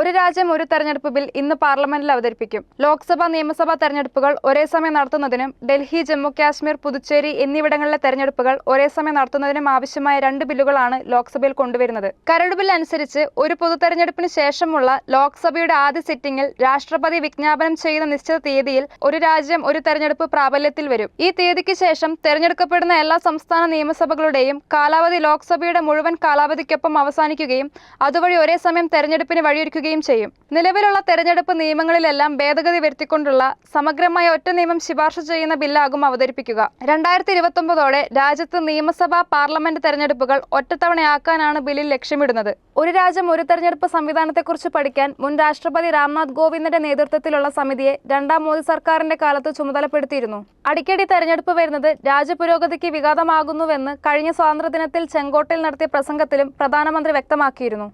ഒരു രാജ്യം ഒരു തെരഞ്ഞെടുപ്പ് ബിൽ ഇന്ന് പാർലമെന്റിൽ അവതരിപ്പിക്കും. ലോക്സഭ, നിയമസഭാ തെരഞ്ഞെടുപ്പുകൾ ഒരേ സമയം നടത്തുന്നതിനും ഡൽഹി, ജമ്മു കാശ്മീർ, പുതുച്ചേരി എന്നിവിടങ്ങളിലെ തെരഞ്ഞെടുപ്പുകൾ ഒരേ സമയം നടത്തുന്നതിനും ആവശ്യമായ 2 ബില്ലുകളാണ് ലോക്സഭയിൽ കൊണ്ടുവരുന്നത്. കരട് ബിൽ അനുസരിച്ച് ഒരു പൊതുതെരഞ്ഞെടുപ്പിന് ശേഷമുള്ള ലോക്സഭയുടെ ആദ്യ സിറ്റിംഗിൽ രാഷ്ട്രപതി വിജ്ഞാപനം ചെയ്യുന്ന നിശ്ചിത തീയതിയിൽ ഒരു രാജ്യം ഒരു തെരഞ്ഞെടുപ്പ് പ്രാബല്യത്തിൽ വരും. ഈ തീയതിക്ക് ശേഷം തെരഞ്ഞെടുക്കപ്പെടുന്ന എല്ലാ സംസ്ഥാന നിയമസഭകളുടെയും കാലാവധി ലോക്സഭയുടെ മുഴുവൻ കാലാവധിക്കൊപ്പം അവസാനിക്കുകയും അതുവഴി ഒരേ സമയം തെരഞ്ഞെടുപ്പിന് വഴിയൊരുക്കുകയും ചെയ്യും. നിലവിലുള്ള തെരഞ്ഞെടുപ്പ് നിയമങ്ങളിലെല്ലാം ഭേദഗതി വരുത്തിക്കൊണ്ടുള്ള സമഗ്രമായ ഒറ്റ നിയമം ശുപാർശ ചെയ്യുന്ന ബില്ലാകും അവതരിപ്പിക്കുക. 2029ഓടെ രാജ്യത്ത് നിയമസഭാ, പാർലമെന്റ് തെരഞ്ഞെടുപ്പുകൾ ഒറ്റത്തവണയാക്കാനാണ് ബില്ലിൽ ലക്ഷ്യമിടുന്നത്. ഒരു രാജ്യം ഒരു തെരഞ്ഞെടുപ്പ് സംവിധാനത്തെക്കുറിച്ച് പഠിക്കാൻ മുൻ രാഷ്ട്രപതി രാംനാഥ് കോവിന്ദിന്റെ നേതൃത്വത്തിലുള്ള സമിതിയെ 2ാം മോദി സർക്കാരിന്റെ കാലത്ത് ചുമതലപ്പെടുത്തിയിരുന്നു. അടിക്കടി തെരഞ്ഞെടുപ്പ് വരുന്നത് രാജ്യപുരോഗതിക്ക് വിഘാതമാകുന്നുവെന്ന് കഴിഞ്ഞ സ്വാതന്ത്ര്യദിനത്തിൽ ചെങ്കോട്ടയിൽ നടത്തിയ പ്രസംഗത്തിലും പ്രധാനമന്ത്രി വ്യക്തമാക്കിയിരുന്നു.